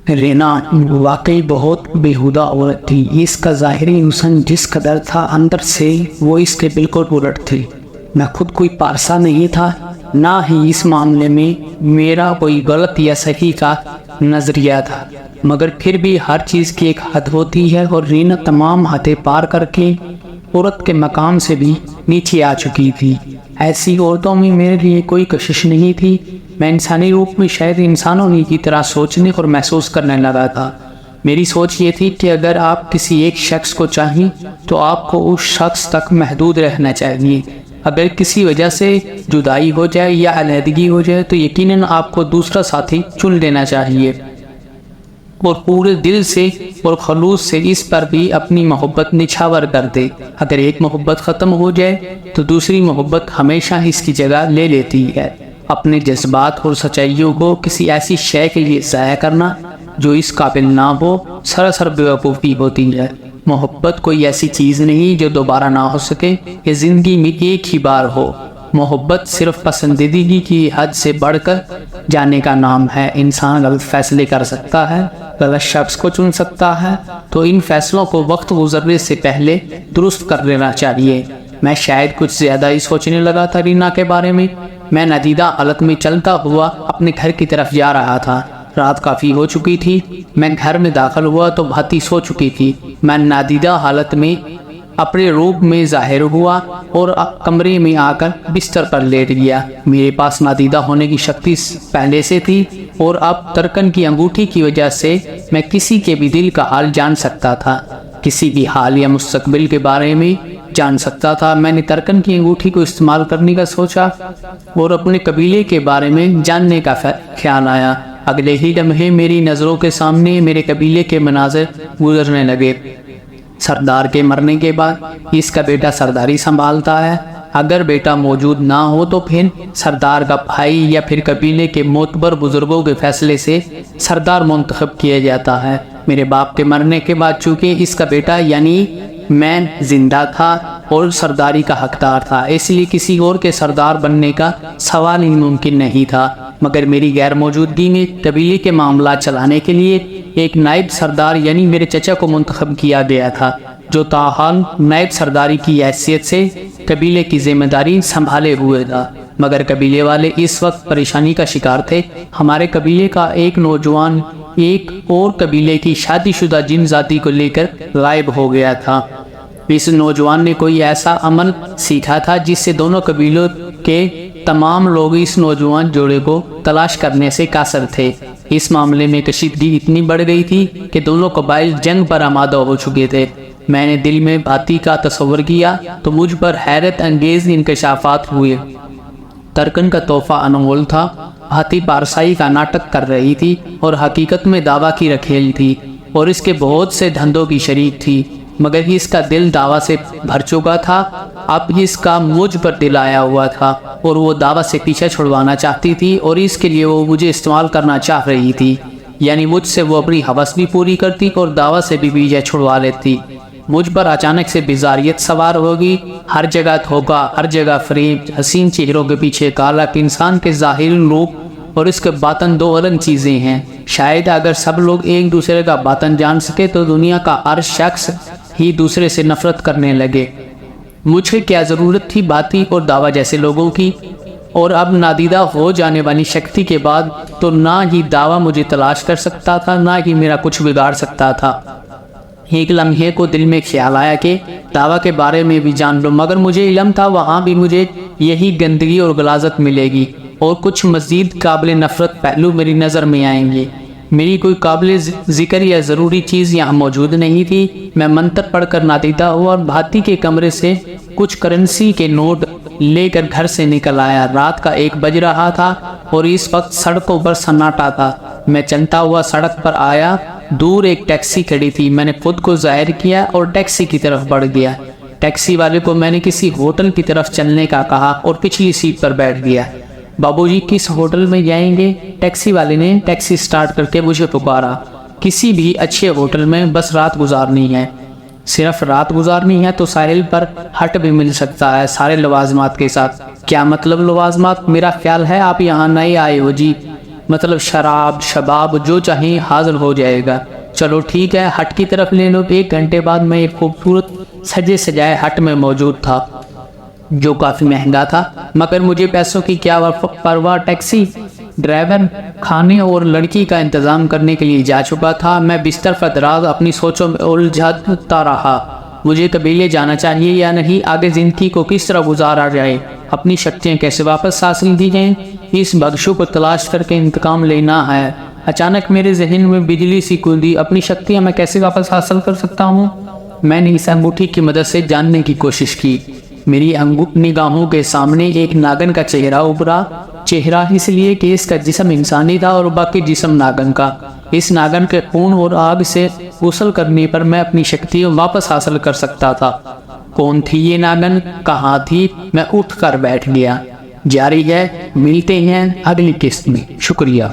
رینا واقعی بہت بیہودہ عورت تھی۔ اس کا ظاہری حسن جس قدر تھا، اندر سے وہ اس کے بالکل الٹ تھی۔ میں خود کوئی پارسا نہیں تھا، نہ ہی اس معاملے میں میرا کوئی غلط یا صحیح کا نظریہ تھا، مگر پھر بھی ہر چیز کی ایک حد ہوتی ہے، اور رینا تمام حدیں پار کر کے عورت کے مقام سے بھی نیچے آ چکی تھی۔ ایسی عورتوں میں میرے لیے کوئی کشش نہیں تھی۔ میں انسانی روپ میں شاید انسانوں کی طرح سوچنے اور محسوس کرنے لگا تھا۔ میری سوچ یہ تھی کہ اگر آپ کسی ایک شخص کو چاہیں تو آپ کو اس شخص تک محدود رہنا چاہیے۔ اگر کسی وجہ سے جدائی ہو جائے یا علیحدگی ہو جائے تو یقیناً آپ کو دوسرا ساتھی چن لینا چاہیے، اور پورے دل سے اور خلوص سے اس پر بھی اپنی محبت نچھاور کر دے۔ اگر ایک محبت ختم ہو جائے تو دوسری محبت ہمیشہ اس کی جگہ لے لیتی ہے۔ اپنے جذبات اور سچائیوں کو کسی ایسی شے کے لیے ضائع کرنا جو اس قابل نہ ہو، سراسر بیوقوفی ہوتی ہے۔ محبت کوئی ایسی چیز نہیں جو دوبارہ نہ ہو سکے، یہ زندگی میں ایک ہی بار ہو۔ محبت صرف پسندیدگی کی حد سے بڑھ کر جانے کا نام ہے۔ انسان غلط فیصلے کر سکتا ہے، غلط شخص کو چن سکتا ہے، تو ان فیصلوں کو وقت گزرنے سے پہلے درست کر لینا چاہیے۔ میں شاید کچھ زیادہ ہی سوچنے لگا تھا رینا کے بارے میں۔ میں نادیدہ حالت میں چلتا ہوا اپنے گھر کی طرف جا رہا تھا۔ رات کافی ہو چکی تھی۔ میں گھر میں داخل ہوا تو بھاتی سو چکی تھی۔ میں نادیدہ حالت میں اپنے روم میں ظاہر ہوا اور کمرے میں آ کر بستر پر لیٹ گیا۔ میرے پاس نادیدہ ہونے کی شکتی پہلے سے تھی، اور اب ترکن کی انگوٹھی کی وجہ سے میں کسی کے بھی دل کا حال جان سکتا تھا، کسی بھی حال یا مستقبل کے بارے میں جان سکتا تھا۔ میں نے ترکن کی انگوٹھی کو استعمال کرنے کا سوچا اور اپنے قبیلے کے بارے میں جاننے کا خیال آیا۔ اگلے ہی لمحے میری نظروں کے سامنے میرے قبیلے کے مناظر گزرنے لگے۔ سردار کے مرنے کے بعد اس کا بیٹا سرداری سنبھالتا ہے۔ اگر بیٹا موجود نہ ہو تو پھر سردار کا بھائی یا پھر قبیلے کے معتبر بزرگوں کے فیصلے سے سردار منتخب کیا جاتا ہے۔ میرے باپ کے مرنے کے بعد چونکہ اس کا بیٹا یعنی میں زندہ تھا اور سرداری کا حقدار تھا، اس لیے کسی اور کے سردار بننے کا سوال ہی ممکن نہیں تھا، مگر میری غیر موجودگی میں قبیلے کے معاملات چلانے کے لیے ایک نائب سردار یعنی میرے چچا کو منتخب کیا گیا تھا، جو تاحال نائب سرداری کی حیثیت سے قبیلے کی ذمہ داری سنبھالے ہوئے تھا۔ مگر قبیلے والے اس وقت پریشانی کا شکار تھے۔ ہمارے قبیلے کا ایک نوجوان ایک اور قبیلے کی شادی شدہ جن ذاتی کو لے کر غائب ہو گیا تھا۔ اس نوجوان نے کوئی ایسا عمل سیکھا تھا جس سے دونوں قبیلوں کے تمام لوگ اس نوجوان جوڑے کو تلاش کرنے سے قاصر تھے۔ اس معاملے میں کشیدگی اتنی بڑھ گئی تھی کہ دونوں قبائل جنگ پر آمادہ ہو چکے تھے۔ میں نے دل میں بھاتی کا تصور کیا تو مجھ پر حیرت انگیز انکشافات ہوئے۔ ترکن کا تحفہ انمول تھا۔ بھاتی پارسائی کا ناٹک کر رہی تھی اور حقیقت میں دعویٰ کی رکھیل تھی، اور اس کے بہت سے دھندوں کی شریک تھی، مگر اس کا دل دعویٰ سے بھر چکا تھا۔ اب اس کا مجھ پر دل آیا ہوا تھا اور وہ دعویٰ سے پیچھے چھڑوانا چاہتی تھی، اور اس کے لیے وہ مجھے استعمال کرنا چاہ رہی تھی، یعنی مجھ سے وہ اپنی ہوس بھی پوری کرتی اور دعویٰ سے بھی پیچھے چھڑوا لیتی۔ مجھ پر اچانک سے بیزاریت سوار ہوگی۔ ہر جگہ دھوکہ، ہر جگہ فریب، حسین چہروں کے پیچھے کالا۔ انسان کے ظاہری روپ اور اس کے باطن دو الگ چیزیں ہیں۔ شاید اگر سب لوگ ایک دوسرے کا باطن جان سکے تو دنیا کا ہر شخص ہی دوسرے سے نفرت کرنے لگے۔ مجھے کیا ضرورت تھی بھاتی اور دعویٰ جیسے لوگوں کی؟ اور اب نادیدہ ہو جانے والی شکتی کے بعد تو نہ ہی دعویٰ مجھے تلاش کر سکتا تھا، نہ ہی میرا کچھ بگاڑ سکتا تھا۔ ایک لمحے کو دل میں خیال آیا کہ دعویٰ کے بارے میں بھی جان لو، مگر مجھے علم تھا وہاں بھی مجھے یہی گندگی اور غلاظت ملے گی، اور کچھ مزید قابل نفرت پہلو میری نظر میں آئیں گے۔ میری کوئی قابل ذکر یا ضروری چیز یہاں موجود نہیں تھی۔ میں منتر پڑھ کر نادیدہ ہوا اور بھاتی کے کمرے سے کچھ کرنسی کے نوٹ لے کر گھر سے نکل آیا۔ رات کا 1 بج رہا تھا اور اس وقت سڑکوں پر سناٹا تھا۔ میں چلتا ہوا سڑک پر آیا۔ دور ایک ٹیکسی کھڑی تھی۔ میں نے خود کو ظاہر کیا اور ٹیکسی کی طرف بڑھ گیا۔ ٹیکسی والے کو میں نے کسی ہوٹل کی طرف چلنے کا کہا اور پچھلی سیٹ پر بیٹھ گیا۔ بابو جی کس ہوٹل میں جائیں گے؟ ٹیکسی والے نے ٹیکسی سٹارٹ کر کے مجھے پکارا۔ کسی بھی اچھے ہوٹل میں، بس رات گزارنی ہے۔ صرف رات گزارنی ہے تو ساحل پر ہٹ بھی مل سکتا ہے، سارے لوازمات کے ساتھ۔ کیا مطلب لوازمات؟ میرا خیال ہے آپ یہاں نئے آئے ہو جی۔ مطلب شراب شباب جو چاہیں حاصل ہو جائے گا۔ چلو ٹھیک ہے، ہٹ کی طرف لے لو۔ 1 گھنٹے بعد میں ایک خوبصورت سجے سجائے ہٹ میں موجود تھا جو کافی مہنگا تھا، مگر مجھے پیسوں کی کیا پرواہ، ٹیکسی ڈرائیور کھانے اور لڑکی کا انتظام کرنے کے لیے جا چکا تھا۔ میں بستر پر دراز اپنی سوچوں میں الجھتا رہا، مجھے قبیلے جانا چاہیے یا نہیں، آگے زندگی کو کس طرح گزارا جائے، اپنی شکتیاں کیسے واپس حاصل کی جائیں، اس بخشو کو تلاش کر کے انتقام لینا ہے۔ اچانک میرے ذہن میں بجلی سی کودی، اپنی شکتیاں میں کیسے واپس حاصل کر سکتا ہوں؟ میں نے اس انگوٹھی کی مدد سے جاننے کی کوشش کی۔ میری نگاہوں کے سامنے ایک ناگن کا چہرہ ابھرا، چہرہ اس لیے کہ اس کا جسم انسانی تھا اور باقی جسم ناگن کا۔ اس ناگن کے خون اور آگ سے غسل کرنے پر میں اپنی شکتیاں واپس حاصل کر سکتا تھا۔ کون تھی یہ ناگن، کہاں تھی؟ میں اٹھ کر بیٹھ گیا۔ جاری ہے، ملتے ہیں اگلی قسط میں۔ شکریہ۔